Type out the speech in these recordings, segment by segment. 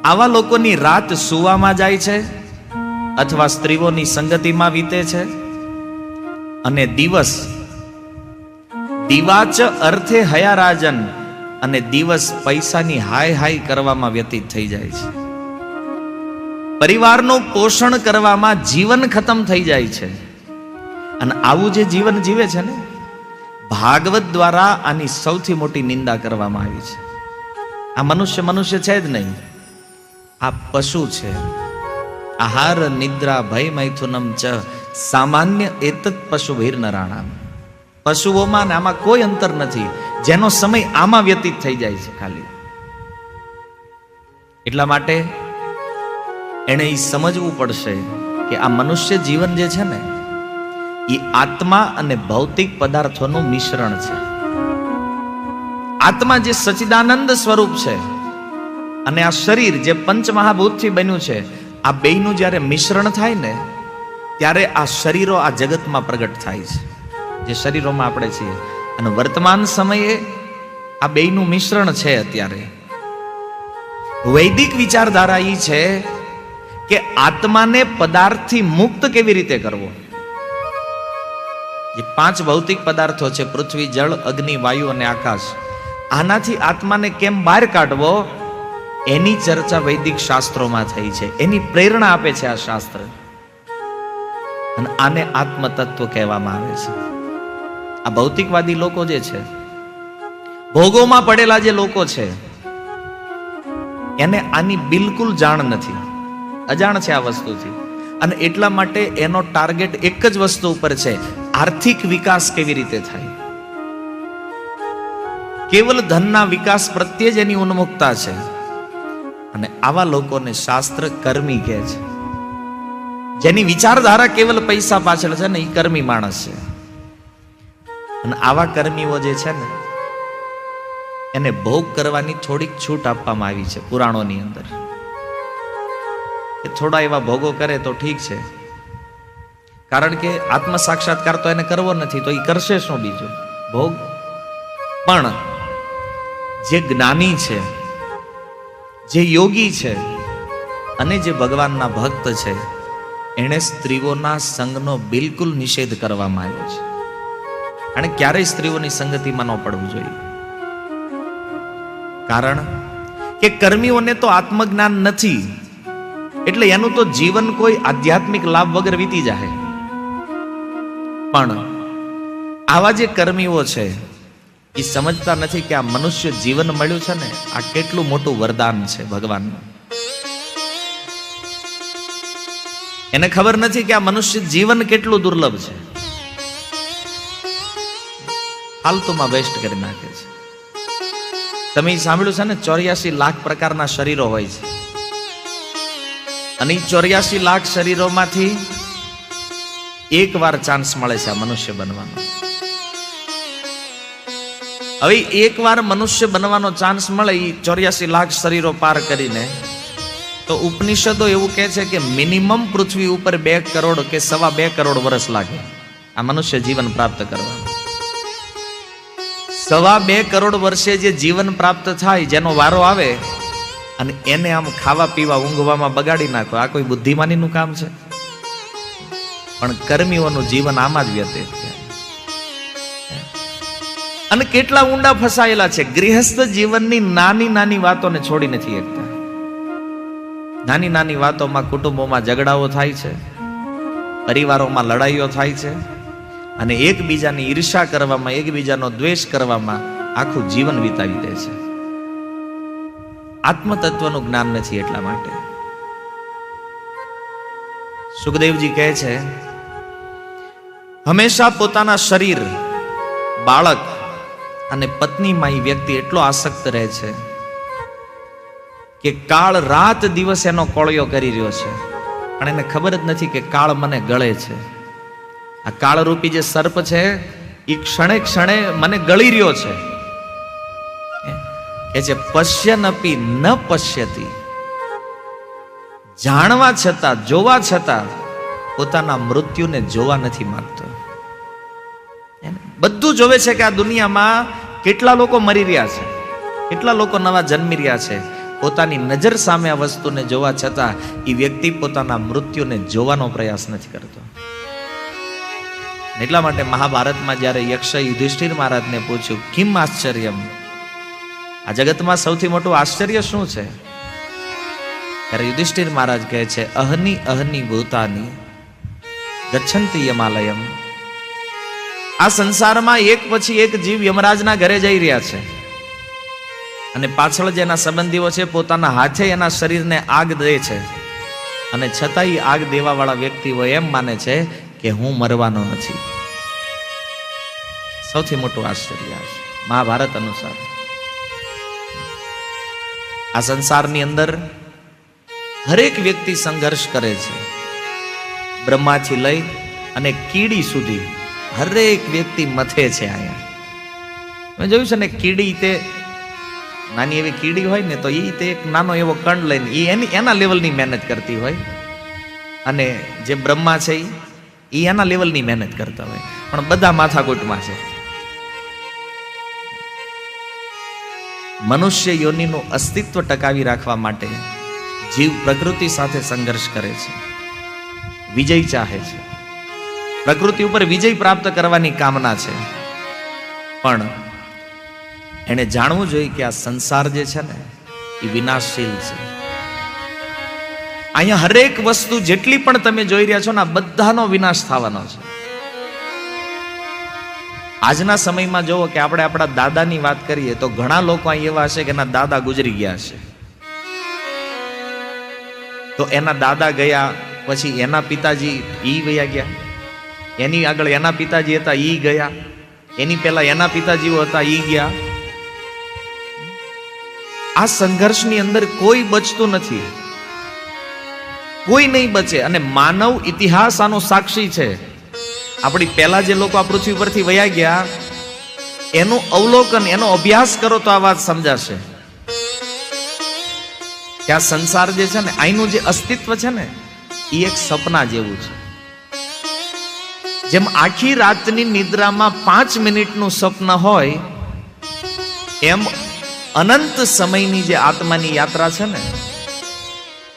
આવા લોકોની રાત સુવામાં જાય છે અથવા સ્ત્રીઓની સંગતિમાં વીતે છે, અને દિવસ દિવાચ અર્થે હયા રાજન, અને દિવસ પૈસાની હાય હાય કરવામાં વ્યતીત થઈ જાય છે. પરિવારનું પોષણ કરવામાં જીવન ખતમ થઈ જાય છે. અને આવું જે જીવન જીવે છે ને, ભાગવત દ્વારા આની સૌથી મોટી નિંદા કરવામાં આવી છે. આ મનુષ્ય છે જ નહીં, આ પશુ છે. આહાર નિદ્રા ભય મૈથુનમ ચ સામાન્ય એતત પશુ ભીર્નરાણામ. પશુઓમાં ને આમાં કોઈ અંતર નથી, જેનો સમય આમાં વ્યતીત થઈ જાય છે ખાલી. એટલા માટે એને એ સમજવું પડશે કે આ મનુષ્ય જીવન જે છે ને, એ આત્મા અને ભૌતિક પદાર્થોનું મિશ્રણ છે. આત્મા જે સચ્ચિદાનંદ સ્વરૂપ છે, અને આ શરીર જે પંચમહાભૂતથી બન્યું છે, આ બેયનું જ્યારે મિશ્રણ થાય ને, ત્યારે આ શરીરો આ જગતમાં પ્રગટ થાય છે, જે શરીરોમાં આપણે છીએ. અને વર્તમાન સમયે આ બેયનું મિશ્રણ છે. અત્યારે વૈદિક વિચારધારા એ છે કે આત્માને પદાર્થથી મુક્ત કેવી રીતે કરવો. જે 5 ભૌતિક પદાર્થો છે, પૃથ્વી, જળ, અગ્નિ, વાયુ અને આકાશ, આનાથી આત્માને કેમ બહાર કાઢવો, એની ચર્ચા વૈદિક શાસ્ત્રોમાં થઈ છે. એની પ્રેરણા આપે છે આ શાસ્ત્ર. અને આને આત્મતત્વ કહેવામાં આવે છે. આ ભૌતિકવાદી લોકો જે છે, ભોગોમાં પડેલા જે લોકો છે, એને આની બિલકુલ જાણ નથી, અજાણ છે આ વસ્તુથી. અને એટલા માટે એનો ટાર્ગેટ એક જ વસ્તુ ઉપર છે, આર્થિક વિકાસ કેવી રીતે થાય. કેવલ ધનના વિકાસ પ્રત્યે જ એની ઉન્મુખતા છે. અને આવા લોકોને શાસ્ત્ર કર્મી કહે છે. જેની વિચારધારા કેવલ પૈસા પાછળ છે ને, એ કર્મી માણસ છે. અને આવા કર્મીઓ જે છે ને, એને ભોગ કરવાની થોડીક છૂટ આપવામાં આવી છે પુરાણોની અંદર. કે થોડા એવા ભોગો કરે તો ઠીક છે, કારણ કે આત્મ સાક્ષાત્કાર તો એને કરવો નથી, તો એ કરશે શું બીજું ભોગ. પણ જે જ્ઞાની છે, જે યોગી છે, અને જે ભગવાનના ભક્ત છે, એણે સ્ત્રીઓના સંગનો બિલકુલ નિષેધ કરવામાં આવ્યો છે. અને ક્યારેય સ્ત્રીઓની સંગતિમાં ન પડવું જોઈએ. કારણ કે કર્મીઓને તો આત્મજ્ઞાન નથી, એટલે એનું તો જીવન કોઈ આધ્યાત્મિક લાભ વગર વીતી જાય. પણ આવા જે કર્મીઓ છે, એ સમજતા નથી કે આ મનુષ્ય જીવન મળ્યું છે ને, આ કેટલું મોટું વરદાન છે ભગવાનનું. એને ખબર નથી કે આ મનુષ્ય જીવન કેટલું દુર્લભ છે. ફાલતુમાં વેસ્ટ કરી નાખે છે. તમે સાંભળ્યું છે ને, 84 લાખ પ્રકારના શરીરો હોય છે, અને 84 લાખ શરીરોમાંથી એક વાર ચાન્સ મળે છે આ મનુષ્ય બનવાનો. હવે એક વાર મનુષ્ય બનવાનો ચાન્સ મળે, 84 લાખ શરીરો પાર કરીને, તો ઉપનિષદો એવું કહે છે કે મિનિમમ પૃથ્વી ઉપર 2 કરોડ કે 2.25 કરોડ વર્ષ લાગે આ મનુષ્ય જીવન પ્રાપ્ત કરવાનું. 2.25 કરોડ વર્ષે જે જીવન પ્રાપ્ત થાય, જેનો વારો આવે, અને એને આમ ખાવા પીવા ઊંઘવામાં બગાડી નાખો, આ કોઈ બુદ્ધિમાનીનું કામ છે? પણ કર્મીઓનું જીવન આમાં જ વ્યતીત છે. અને કેટલા ઊંડા ફસાયેલા છે. ગૃહસ્થ જીવનની નાની નાની વાતોને છોડી નથી શકતા. નાની નાની વાતોમાં કુટુંબોમાં ઝઘડાઓ થાય છે, પરિવારોમાં લડાઈઓ થાય છે, અને એકબીજાની ઈર્ષા કરવામાં, એકબીજાનો દ્વેષ કરવામાં આખું જીવન વિતાવી દે છે. આત્મતત્વનું જ્ઞાન નથી. એટલા માટે સુખદેવજી કહે છે, હંમેશા પોતાના શરીર, બાળક અને પત્નીમાં એ વ્યક્તિ એટલો આસક્ત રહે છે કે કાળ રાત દિવસ એનો કોળિયો કરી રહ્યો છે, પણ એને ખબર જ નથી કે કાળ મને ગળે છે. આ કાળરૂપી જે સર્પ છે, એ ક્ષણે ક્ષણે મને ગળી રહ્યો છે. કે છે પશ્યનપી ન પશ્યતી, જાણવા છતાં, જોવા છતાં પોતાના મૃત્યુને જોવા નથી માંગતો. બધું જોવે છે કે આ દુનિયામાં કેટલા લોકો મરી રહ્યા છે, કેટલા લોકો નવા જન્મી રહ્યા છે, પોતાની નજર સામે આ વસ્તુને જોવા છતાં એ વ્યક્તિ પોતાના મૃત્યુને જોવાનો પ્રયાસ નથી કરતો. એટલા માટે મહાભારતમાં જ્યારે યક્ષ યુધિષ્ઠિર મહારાજને પૂછ્યું, કિમ આશ્ચર્યમ, આ જગતમાં સૌથી મોટું આશ્ચર્ય શું છે? ત્યારે યુધિષ્ઠિર મહારાજ કહે છે, અહની અહની ભૂતાની ગચ્છન્તિ યમાલયમ. આ સંસારમાં એક પછી એક જીવ યમરાજના ઘરે જઈ રહ્યા છે, અને પાછળ જેના સંબંધીઓ છે પોતાના હાથે એના શરીરને આગ દે છે, અને છતાંય આગ દેવા વાળા વ્યક્તિઓ એમ માને છે કે હું મરવાનો નથી. સૌથી મોટું આશ્ચર્ય છે મહાભારત અનુસાર. આ સંસારની અંદર હરેક વ્યક્તિ સંઘર્ષ કરે છે. બ્રહ્માથી લઈ અને કીડી સુધી હરેક વ્યક્તિ મથે છે. અહીંયા મેં જોયું છે ને, કીડી તે નાની એવી કીડી હોય ને તો એ તે એક નાનો એવો કંડ લઈને એના લેવલની મહેનત કરતી હોય, અને જે બ્રહ્મા છે એ એના લેવલની મહેનત કરતા હોય, પણ બધા માથાકૂટમાં છે. મનુષ્ય યોનિનું અસ્તિત્વ ટકાવી રાખવા માટે જીવ પ્રકૃતિ સાથે સંઘર્ષ કરે છે, વિજય ચાહે છે, પ્રકૃતિ ઉપર વિજય પ્રાપ્ત કરવાની કામના છે. પણ એને જાણવું જોઈએ કે આ સંસાર જે છે ને એ વિનાશશીલ છે. અહીંયા હરેક વસ્તુ જેટલી પણ તમે જોઈ રહ્યા છો ને, આ બધાનો વિનાશ થવાનો છે. આજના સમયમાં જોવો કે આપણે આપણા દાદાની વાત કરીએ તો ઘણા લોકો અહીં એવા હશે કે એના દાદા ગુજરી ગયા હશે, તો એના દાદા ગયા પછી એના પિતાજી ઈ વયા ગયા, એની આગળ એના પિતાજી હતા ઈ ગયા, એની પહેલા એના પિતાજીઓ હતા ઈ ગયા. આ સંઘર્ષની અંદર કોઈ બચતું નથી, કોઈ નહીં બચે. અને માનવ ઇતિહાસ આનો સાક્ષી છે. આપણી પહેલા જે લોકો આ પૃથ્વી પરથી વયા ગયા એનું અવલોકન, એનો અભ્યાસ કરો તો આ વાત સમજાશે કે આ સંસાર જે છે ને, અહીંનું જે અસ્તિત્વ છે ને એ એક સપના જેવું છે. જેમ આખી રાતની નિદ્રામાં 5 મિનિટનું સ્વપ્ન હોય, એમ અનંત સમયની જે આત્માની યાત્રા છે ને,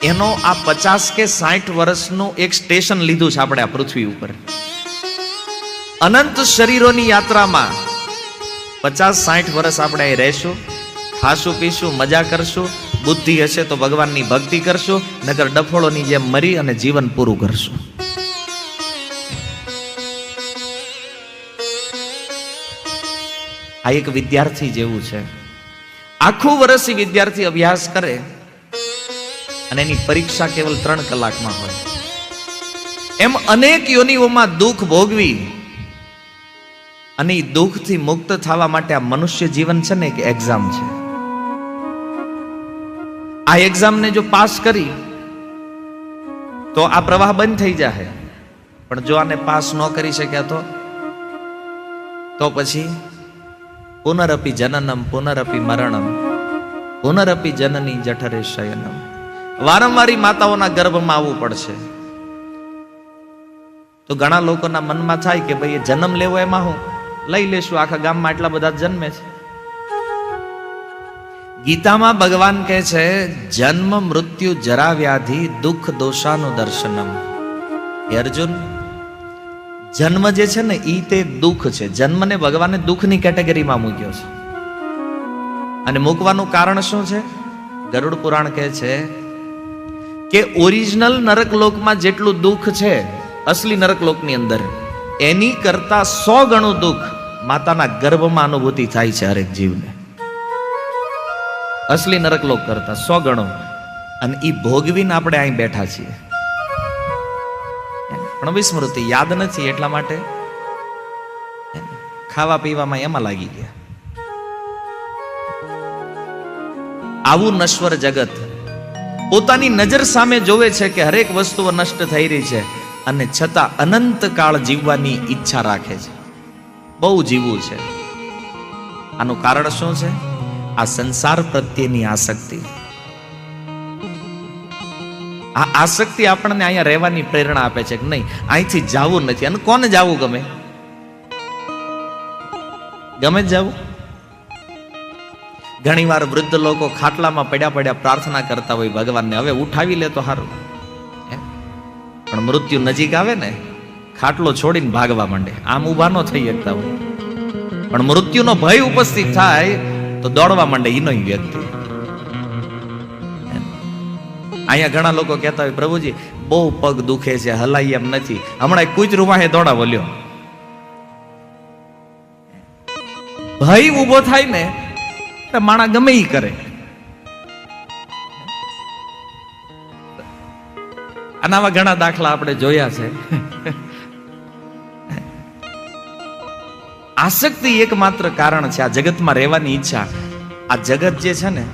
એનો આ 50 કે 60 વર્ષનું એક સ્ટેશન લીધું છે આપણે આ પૃથ્વી ઉપર. અનંત શરીરોની યાત્રામાં 50-60 વર્ષ આપણે અહીં રહેશું, ખાશું પીશું, મજા કરશું, બુદ્ધિ હશે તો ભગવાનની ભક્તિ કરશું, નગર ડફોળોની જેમ મરી અને જીવન પૂરું કરશું. આ એક વિદ્યાર્થી જેવું છે. આખું વર્ષ વિદ્યાર્થી અભ્યાસ કરે અને એની પરીક્ષા કેવલ 3 કલાકમાં હોય. એમ અનેક યોનિઓમાં દુઃખ ભોગવી અને એ દુઃખથી મુક્ત થવા માટે આ મનુષ્ય જીવન છે ને એક એક્ઝામ છે. આ એક્ઝામને જો પાસ કરી તો આ પ્રવાહ બંધ થઈ જાય, પણ જો આને પાસ ન કરી શક્યા તો પછી પુનરપી જનનમ પુનરપી મરણમ પુનરપી જનની જઠરે શયનમ. વારંવારી માતાઓના ગર્ભમાં આવવું પડશે. તો ઘણા લોકોના મનમાં થાય કે ભાઈ જન્મ લેવો એમાં હું લઈ લેશું, આખા ગામમાં એટલા બધા જન્મે છે. ગીતામાં ભગવાન કહે છે, જન્મ મૃત્યુ જરા વ્યાધિ દુઃખ દોષાનું દર્શનમ. હે અર્જુન, જન્મ જે છે ને ઈ તે દુઃખ છે. જન્મને ભગવાને દુઃખની કેટેગરીમાં મૂક્યો છે. અને મૂકવાનું કારણ શું છે? ગરુડ પુરાણ કહે છે કે ઓરિજિનલ નરકલોકમાં જેટલું દુઃખ છે અસલી નરકલોકની અંદર, એની કરતા 100 ગણું દુઃખ માતાના ગર્ભમાં અનુભૂતિ થાય છે હરેક જીવને. અસલી નરકલોક કરતા 100 ગણું. અને ઈ ભોગવીને આપણે અહીં બેઠા છીએ, પણ વિસ્મૃતિ યાદ નથી, એટલા માટે ખાવા પીવામાં એમાં લાગી ગયા. આવું નશ્વર જગત પોતાની નજર સામે જોવે છે કે હરેક વસ્તુઓ નષ્ટ થઈ રહી છે, અને છતાં અનંત કાળ જીવવાની ઈચ્છા રાખે છે. બહુ જીવવું છે. આનું કારણ શું છે? આ સંસાર પ્રત્યેની આસક્તિ. આ આસક્તિ આપણને અહીંયા રહેવાની પ્રેરણા આપે છે કે નહીં, અહીંથી જવું નથી. અને કોને જવું ગમે? ગમે જ જવું. ઘણી વાર વૃદ્ધ લોકો ખાટલામાં પડ્યા પડ્યા પ્રાર્થના કરતા હોય ભગવાનને, હવે ઉઠાવી લે તો સારું. પણ મૃત્યુ નજીક આવે ને, ખાટલો છોડીને ભાગવા માંડે, આમ ઊભા ન થઈ શકતા હોય. પણ મૃત્યુનો ભય ઉપસ્થિત થાય તો દોડવા માંડે ઈનો વ્યક્તિ. અહીંયા ઘણા લોકો કહેતા હોય, પ્રભુજી બહુ પગ દુખે છે, હલાઈ એમ નથી. હમણાં કૂતરું વાહે દોડા બોલ્યો. ભય ઉભો થાય ને એટલે માણા ગમે ઈ કરે. આના ઘણા દાખલા આપણે જોયા છે. આસક્તિ એકમાત્ર કારણ છે આ જગતમાં રહેવાની ઈચ્છા. આ જગત જે છે ને